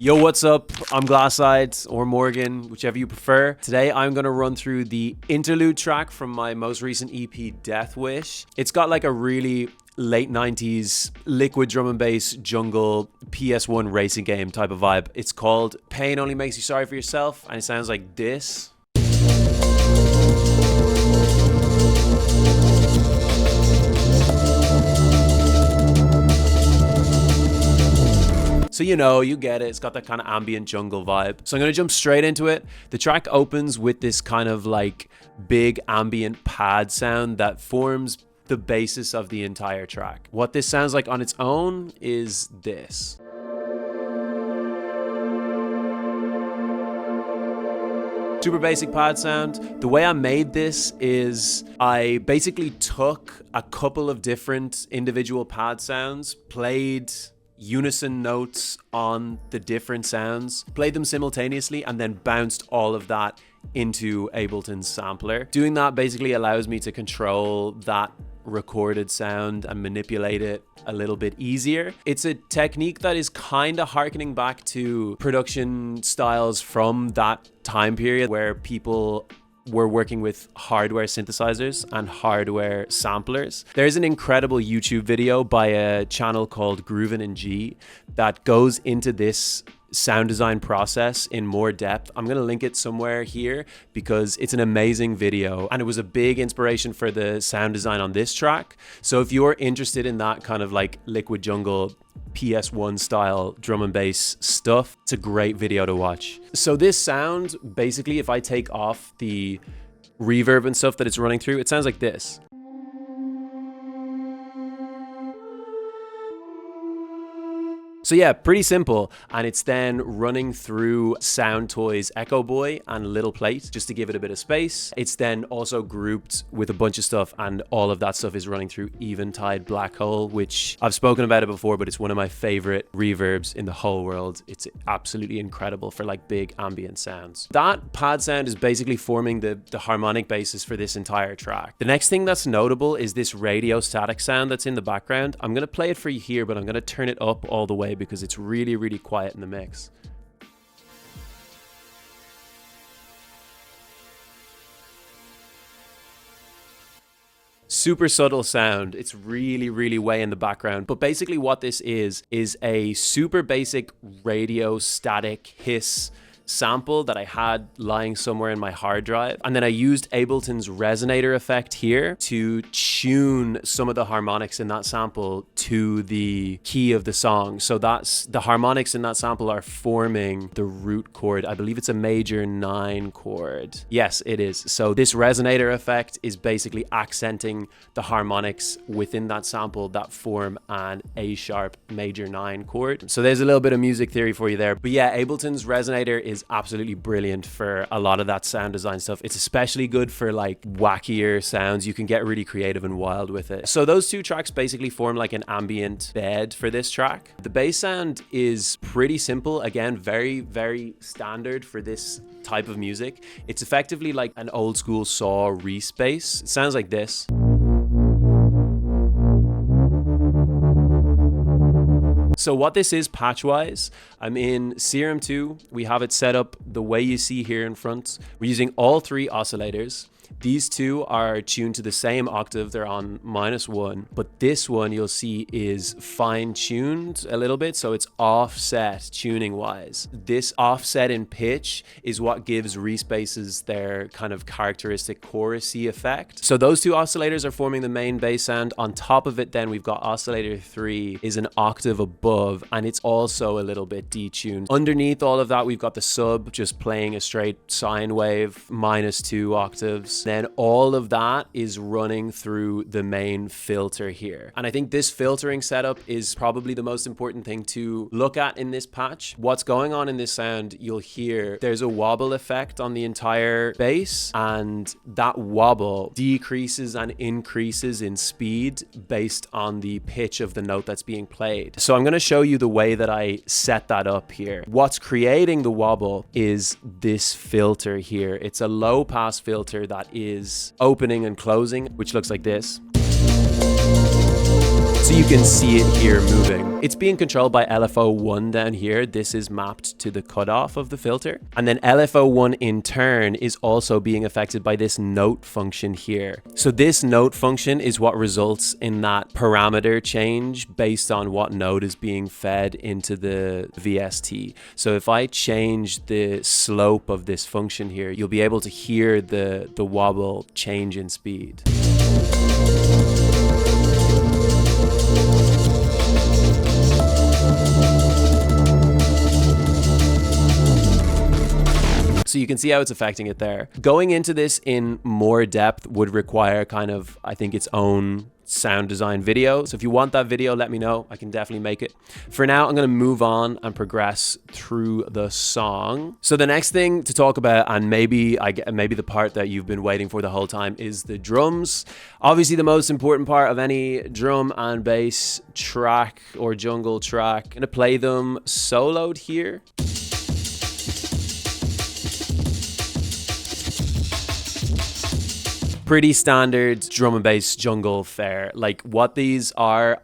Yo, what's up? I'm Glasseyed or Morgan, whichever you prefer. Today I'm going to run through the interlude track from my most recent EP, Death Wish. It's got like a really late 90s liquid drum and bass jungle PS1 racing game type of vibe. It's called Pain Only Makes You Sorry for Yourself, and it sounds like this. So you get it. It's got that kind of ambient jungle vibe. So I'm going to jump straight into it. The track opens with this kind of like big ambient pad sound that forms the basis of the entire track. What this sounds like on its own is this. Super basic pad sound. The way I made this is I basically took a couple of different individual pad sounds, played unison notes on the different sounds, played them simultaneously, and then bounced all of that into Ableton's sampler. Doing that basically allows me to control that recorded sound and manipulate it a little bit easier. It's a technique that is kind of harkening back to production styles from that time period where people were working with hardware synthesizers and hardware samplers. There's an incredible YouTube video by a channel called Groovin' in G that goes into this sound design process in more depth. I'm gonna link it somewhere here because it's an amazing video and it was a big inspiration for the sound design on this track. So if you're interested in that kind of like liquid jungle PS1 style drum and bass stuff, it's a great video to watch. So this sound, basically, if I take off the reverb and stuff that it's running through, it sounds like this. So yeah, pretty simple. And it's then running through Soundtoys Echo Boy and Little Plate just to give it a bit of space. It's then also grouped with a bunch of stuff, and all of that stuff is running through Eventide Black Hole, which I've spoken about it before, but it's one of my favorite reverbs in the whole world. It's absolutely incredible for like big ambient sounds. That pad sound is basically forming the harmonic basis for this entire track. The next thing that's notable is this radio static sound that's in the background. I'm gonna play it for you here, but I'm gonna turn it up all the way because it's really, really quiet in the mix. Super subtle sound. It's really, really way in the background. But basically what this is a super basic radio static hiss sample that I had lying somewhere in my hard drive. And then I used Ableton's resonator effect here to tune some of the harmonics in that sample to the key of the song. So that's the harmonics in that sample are forming the root chord. I believe it's a major 9 chord. Yes, it is. So this resonator effect is basically accenting the harmonics within that sample that form an A sharp major 9 chord. So there's a little bit of music theory for you there. But yeah, Ableton's resonator is absolutely brilliant for a lot of that sound design stuff. It's especially good for like wackier sounds. You can get really creative and wild with it. So those two tracks basically form like an ambient bed for this track. The bass sound is pretty simple. Again, very, very standard for this type of music. It's effectively like an old school Saw Reese bass. It sounds like this. So what this is patch-wise, I'm in Serum 2. We have it set up the way you see here in front. We're using all 3 oscillators. These two are tuned to the same octave. They're on -1, but this one you'll see is fine-tuned a little bit, so it's offset tuning-wise. This offset in pitch is what gives Reese basses their kind of characteristic chorusy effect. So those two oscillators are forming the main bass sound. On top of it then we've got oscillator 3 is an octave above, and it's also a little bit detuned. Underneath all of that we've got the sub just playing a straight sine wave, -2 octaves. Then all of that is running through the main filter here. And I think this filtering setup is probably the most important thing to look at in this patch. What's going on in this sound, you'll hear there's a wobble effect on the entire bass, and that wobble decreases and increases in speed based on the pitch of the note that's being played. So I'm going to show you the way that I set that up here. What's creating the wobble is this filter here. It's a low pass filter that is opening and closing, which looks like this. So you can see it here moving. It's being controlled by LFO1 down here. This is mapped to the cutoff of the filter. And then LFO1 in turn is also being affected by this note function here. So this note function is what results in that parameter change based on what note is being fed into the VST. So if I change the slope of this function here, you'll be able to hear the wobble change in speed. So you can see how it's affecting it there. Going into this in more depth would require kind of, I think, its own sound design video. So if you want that video, let me know. I can definitely make it. For now, I'm going to move on and progress through the song. So the next thing to talk about, and maybe the part that you've been waiting for the whole time, is the drums. Obviously, the most important part of any drum and bass track or jungle track. I'm going to play them soloed here. Pretty standard drum and bass jungle fare. Like what these are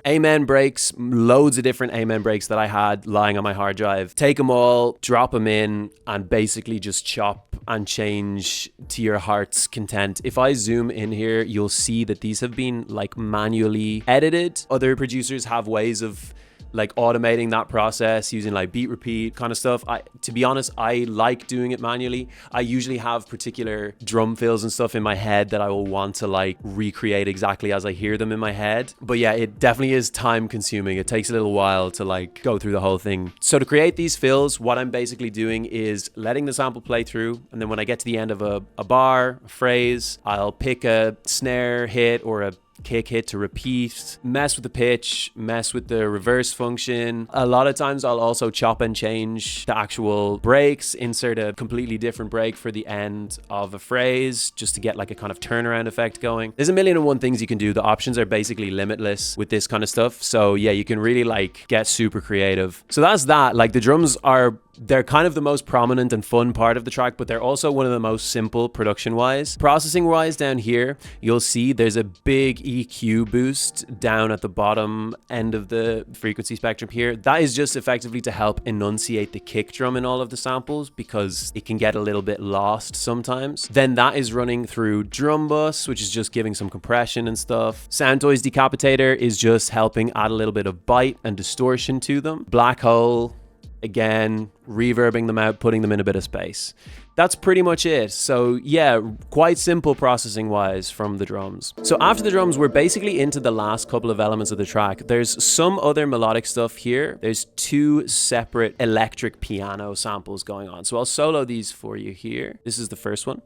amen breaks, loads of different amen breaks that I had lying on my hard drive. Take them all, drop them in, and basically just chop and change to your heart's content. If I zoom in here, you'll see that these have been like manually edited. Other producers have ways of like automating that process using like beat repeat kind of stuff. To be honest, I like doing it manually. I usually have particular drum fills and stuff in my head that I will want to like recreate exactly as I hear them in my head. But yeah, it definitely is time consuming. It takes a little while to like go through the whole thing. So to create these fills, what I'm basically doing is letting the sample play through, and then when I get to the end of a bar, a phrase, I'll pick a snare hit or a kick hit to repeat, mess with the pitch, mess with the reverse function. A lot of times I'll also chop and change the actual breaks, insert a completely different break for the end of a phrase just to get like a kind of turnaround effect going. There's a million and one things you can do. The options are basically limitless with this kind of stuff. So yeah, you can really like get super creative. So that's that. Like the drums they're kind of the most prominent and fun part of the track, but they're also one of the most simple production-wise. Processing-wise down here, you'll see there's a big EQ boost down at the bottom end of the frequency spectrum here. That is just effectively to help enunciate the kick drum in all of the samples because it can get a little bit lost sometimes. Then that is running through drum bus, which is just giving some compression and stuff. Sound Toys Decapitator is just helping add a little bit of bite and distortion to them. Black Hole, again, reverbing them out, putting them in a bit of space. That's pretty much it. So yeah, quite simple processing wise from the drums. So after the drums, we're basically into the last couple of elements of the track. There's some other melodic stuff here. There's two separate electric piano samples going on. So I'll solo these for you here. This is the first one.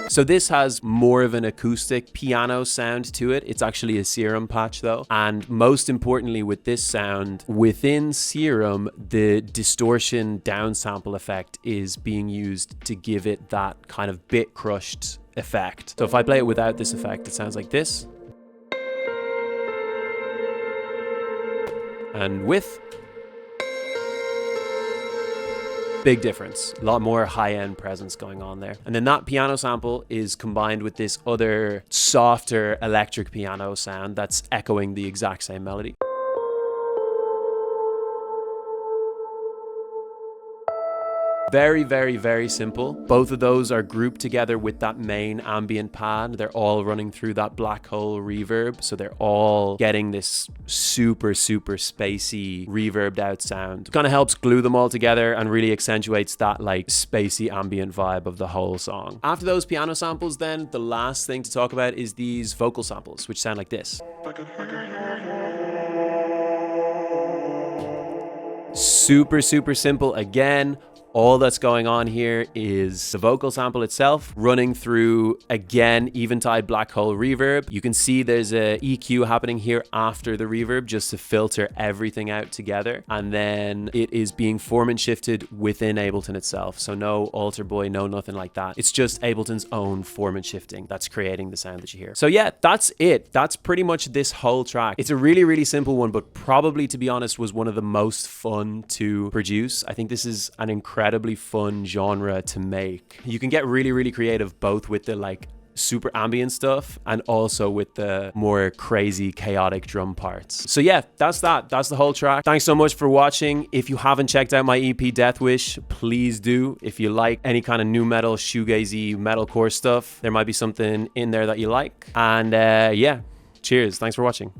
So this has more of an acoustic piano sound to it. It's actually a Serum patch though. And most importantly with this sound, within Serum, the distortion downsample effect is being used to give it that kind of bit crushed effect. So if I play it without this effect, it sounds like this. And with. Big difference, a lot more high-end presence going on there. And then that piano sample is combined with this other softer electric piano sound that's echoing the exact same melody. Very, very, very simple. Both of those are grouped together with that main ambient pad. They're all running through that black hole reverb. So they're all getting this super, super spacey, reverbed out sound. Kind of helps glue them all together and really accentuates that like spacey ambient vibe of the whole song. After those piano samples then, the last thing to talk about is these vocal samples, which sound like this. Super, super simple. Again, all that's going on here is the vocal sample itself running through, again, eventide black hole reverb. You can see there's a EQ happening here after the reverb just to filter everything out together. And then it is being form and shifted within Ableton itself. So no alter boy, no nothing like that. It's just Ableton's own form and shifting that's creating the sound that you hear. So yeah, that's it. That's pretty much this whole track. It's a really, really simple one, but probably, to be honest, was one of the most fun to produce. I think this is an incredible incredibly fun genre to make. You can get really, really creative both with the like super ambient stuff and also with the more crazy chaotic drum parts. So yeah, that's the whole track. Thanks so much for watching. If you haven't checked out my EP Death Wish, please do. If you like any kind of new metal, shoegazy, metalcore stuff, there might be something in there that you like. And yeah, cheers. Thanks for watching.